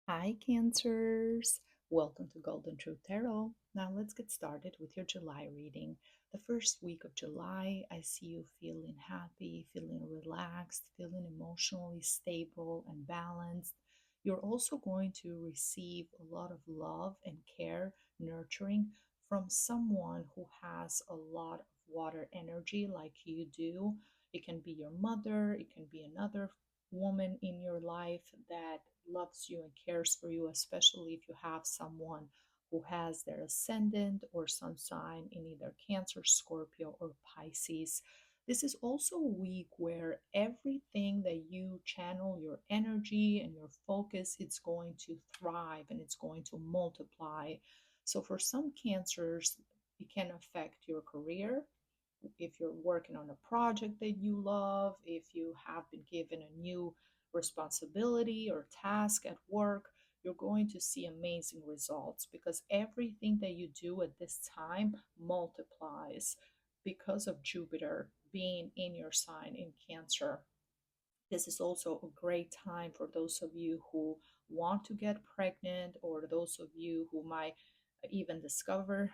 Hi, Cancers. Welcome to Golden Truth Tarot. Now, let's get started with your July reading. The first week of July, I see you feeling happy, feeling relaxed, feeling emotionally stable and balanced. You're also going to receive a lot of love and care, nurturing from someone who has a lot of water energy like you do. It can be your mother, it can be another woman in your life that loves you and cares for you, especially if you have someone who has their ascendant or sun sign in either Cancer, Scorpio, or Pisces. This is also a week where everything that you channel your energy and your focus, it's going to thrive and it's going to multiply. So for some cancers, it can affect your career, if you're working on a project that you love, if you have been given a new responsibility or task at work, you're going to see amazing results because everything that you do at this time multiplies because of Jupiter being in your sign in Cancer. This is also a great time for those of you who want to get pregnant, or those of you who might even discover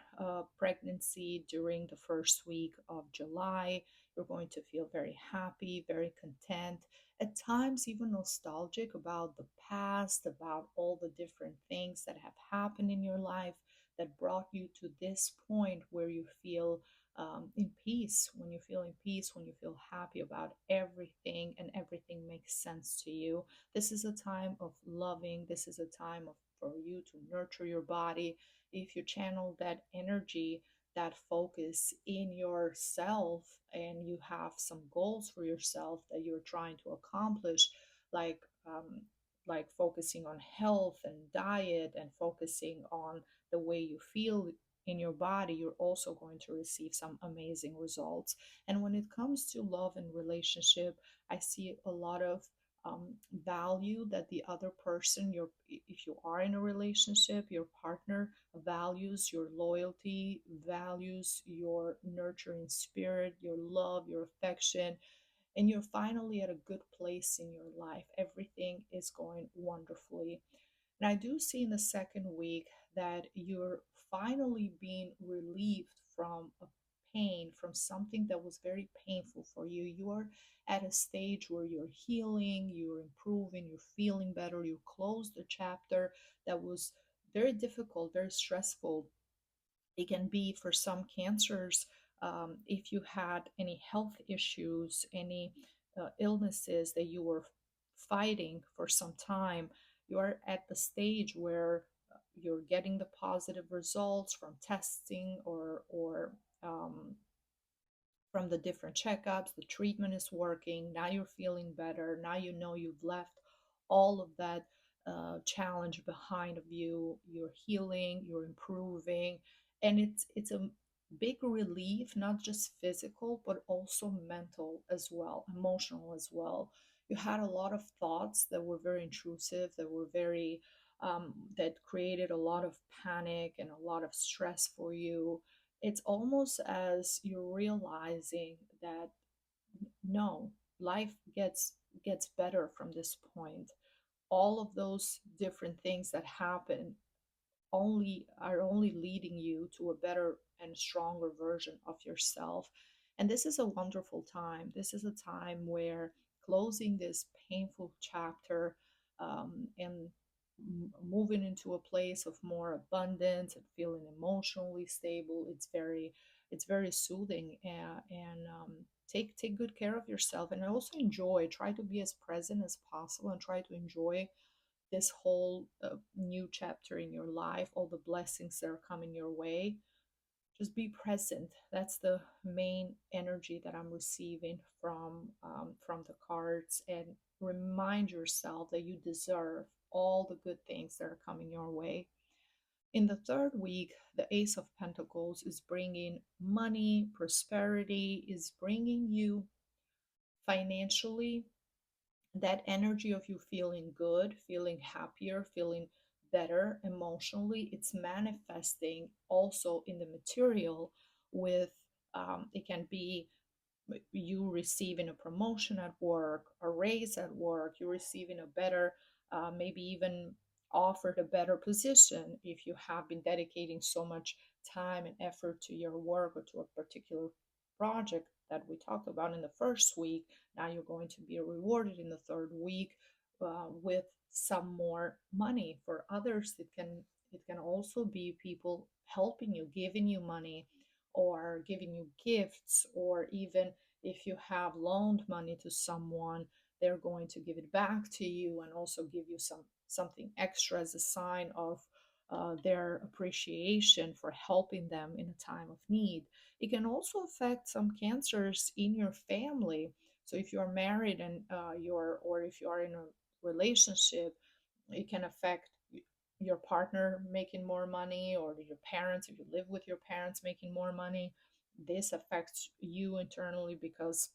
pregnancy during the first week of July. You're going to feel very happy, very content, at times even nostalgic about the past, about all the different things that have happened in your life that brought you to this point where you feel in peace, when you feel in peace, when you feel happy about everything and everything makes sense to you. This is a time of loving. This is a time of for you to nurture your body. If you channel that energy, that focus in yourself, and you have some goals for yourself that you're trying to accomplish, like like focusing on health and diet and focusing on the way you feel in your body, you're also going to receive some amazing results. And when it comes to love and relationship, I see a lot of value that the other person, your if you are in a relationship, your partner values your loyalty, values your nurturing spirit, your love, your affection, and you're finally at a good place in your life. Everything is going wonderfully. And I do see in the second week that you're finally being relieved from a pain, from something that was very painful for you. You are at a stage where you're healing, you're improving, you're feeling better. You closed a chapter that was very difficult, very stressful. It can be for some cancers, if you had any health issues, any illnesses that you were fighting for some time, you are at the stage where you're getting the positive results from testing or from the different checkups. The treatment is working. Now you're feeling better. Now you know you've left all of that challenge behind of you. You're healing. You're improving, and it's a big relief, not just physical but also mental as well, emotional as well. You had a lot of thoughts that were very intrusive, that were very that created a lot of panic and a lot of stress for you. It's almost as you're realizing that no, life gets better from this point. All of those different things that happen only leading you to a better and stronger version of yourself. And this is a wonderful time. This is a time where closing this painful chapter, and moving into a place of more abundance and feeling emotionally stable, it's very soothing. And take good care of yourself, and also enjoy, try to be as present as possible, and try to enjoy this whole new chapter in your life, all the blessings that are coming your way. Just be present. That's the main energy that I'm receiving from the cards. And remind yourself that you deserve all the good things that are coming your way. In the third week, the Ace of Pentacles is bringing money, prosperity, is bringing you financially, that energy of you feeling good, feeling happier, feeling better emotionally. It's manifesting also in the material with, it can be you receiving a promotion at work, a raise at work, you're receiving a better, maybe even offered a better position. If you have been dedicating so much time and effort to your work or to a particular project that we talked about in the first week, now you're going to be rewarded in the third week with some more money. For others, it can also be people helping you, giving you money, or giving you gifts, or even if you have loaned money to someone, they're going to give it back to you and also give you something extra as a sign of their appreciation for helping them in a time of need. It can also affect some cancers in your family. So if you are married and or if you are in a relationship, it can affect your partner making more money, or your parents, if you live with your parents, making more money. This affects you internally because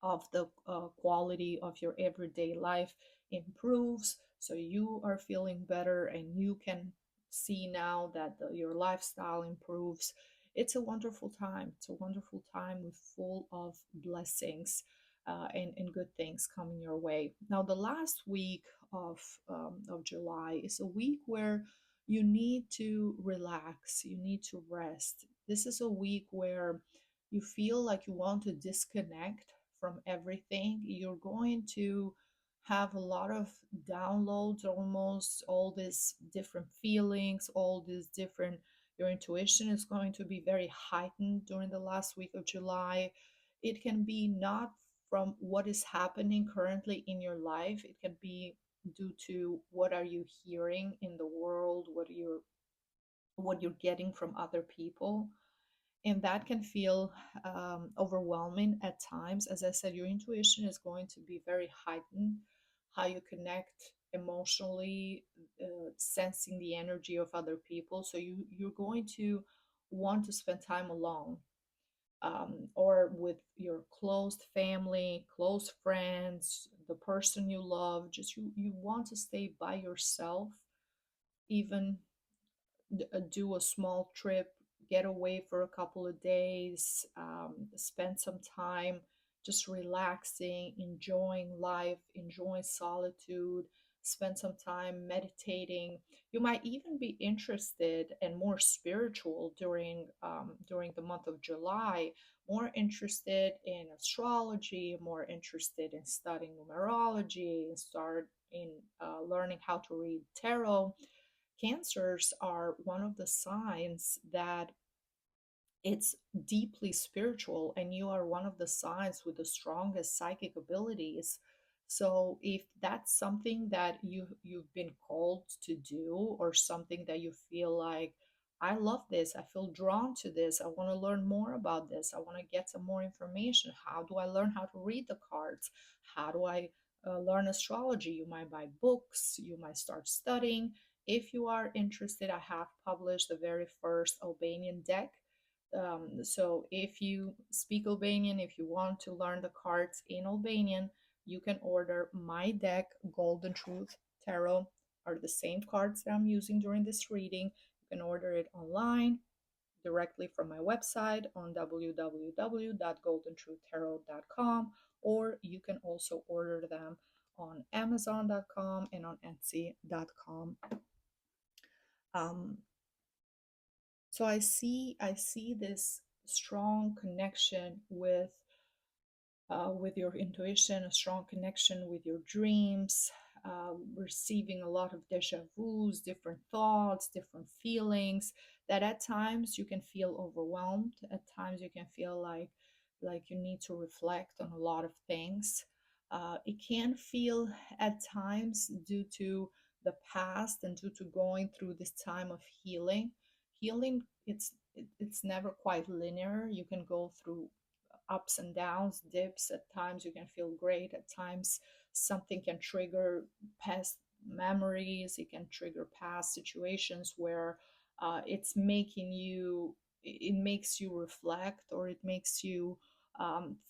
of the quality of your everyday life improves. So you are feeling better and you can see now that your lifestyle improves. It's a wonderful time. It's a wonderful time with full of blessings and good things coming your way. Now, the last week of July is a week where you need to relax, you need to rest. This is a week where you feel like you want to disconnect from everything. You're going to have a lot of downloads, almost all these different feelings, all these different, your intuition is going to be very heightened during the last week of July. It can be not from what is happening currently in your life, it can be due to what are you hearing in the world, what you're getting from other people, and that can feel overwhelming at times. As I said, your intuition is going to be very heightened, how you connect emotionally, sensing the energy of other people. So you're going to want to spend time alone, or with your close family, close friends, the person you love. Just you want to stay by yourself, even do a small trip, get away for a couple of days, spend some time just relaxing, enjoying life, enjoying solitude, spend some time meditating. You might even be interested and more spiritual during the month of July, more interested in astrology, more interested in studying numerology, and start in learning how to read tarot. Cancers are one of the signs that it's deeply spiritual, and you are one of the signs with the strongest psychic abilities. So if that's something that you've been called to do, or something that you feel like, I love this, I feel drawn to this, I want to learn more about this, I want to get some more information, how do I learn how to read the cards, how do I learn astrology, you might buy books, you might start studying. If you are interested, I have published the very first Albanian deck. So if you speak Albanian, if you want to learn the cards in Albanian, you can order my deck. Golden Truth Tarot are the same cards that I'm using during this reading. You can order it online directly from my website on www.goldentruthtarot.com, or you can also order them on amazon.com and on etsy.com. Um, so I see this strong connection with your intuition, a strong connection with your dreams, receiving a lot of deja vus, different thoughts, different feelings. That at times you can feel overwhelmed. At times you can feel like you need to reflect on a lot of things. It can feel at times due to the past and due to going through this time of healing. Healing, it's never quite linear. You can go through ups and downs, dips. At times you can feel great. At times something can trigger past memories. It can trigger past situations where it's making you, it makes you reflect, or it makes you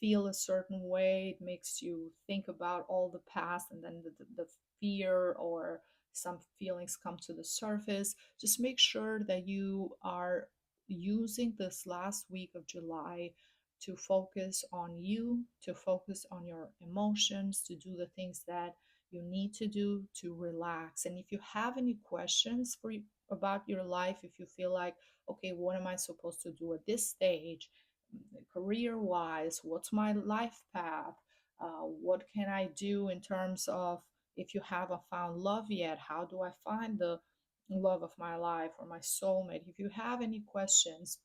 feel a certain way. It makes you think about all the past, and then the fear or some feelings come to the surface. Just make sure that you are using this last week of July to focus on you, to focus on your emotions, to do the things that you need to do to relax. And if you have any questions about your life, if you feel like, okay, what am I supposed to do at this stage, career wise, what's my life path, what can I do in terms of, if you haven't found love yet, how do I find the love of my life or my soulmate? If you have any questions,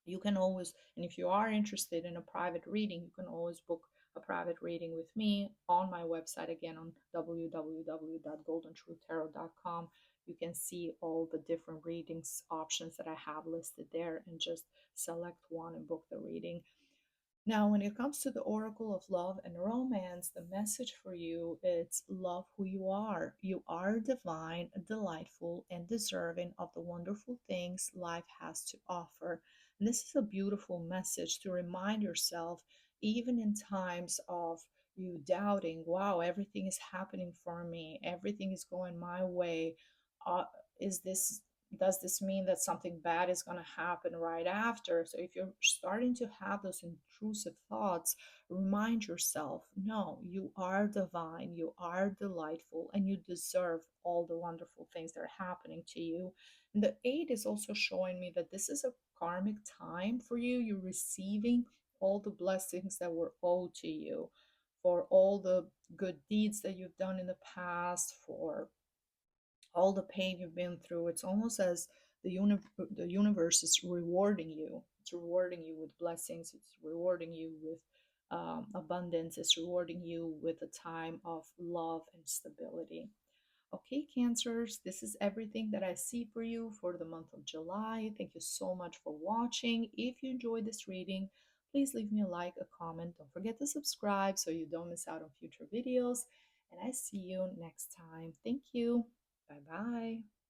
you can always, and if you are interested in a private reading, you can always book a private reading with me on my website, again on www.goldentruthtarot.com. You can see all the different readings options that I have listed there, and just select one and book the reading. Now, when it comes to the Oracle of Love and Romance, the message for you is love who you are. You are divine, delightful, and deserving of the wonderful things life has to offer. And this is a beautiful message to remind yourself, even in times of you doubting, wow, everything is happening for me, everything is going my way. Uh, is this does this mean that something bad is going to happen right after? So if you're starting to have those intrusive thoughts, remind yourself, no, you are divine, you are delightful, and you deserve all the wonderful things that are happening to you. And the 8 is also showing me that this is a karmic time for you. You're receiving all the blessings that were owed to you, for all the good deeds that you've done in the past, for all the pain you've been through. It's almost as the universe is rewarding you. It's rewarding you with blessings. It's rewarding you with abundance. It's rewarding you with a time of love and stability. Okay, Cancers, this is everything that I see for you for the month of July. Thank you so much for watching. If you enjoyed this reading, please leave me a like, a comment. Don't forget to subscribe so you don't miss out on future videos. And I see you next time. Thank you. Bye bye.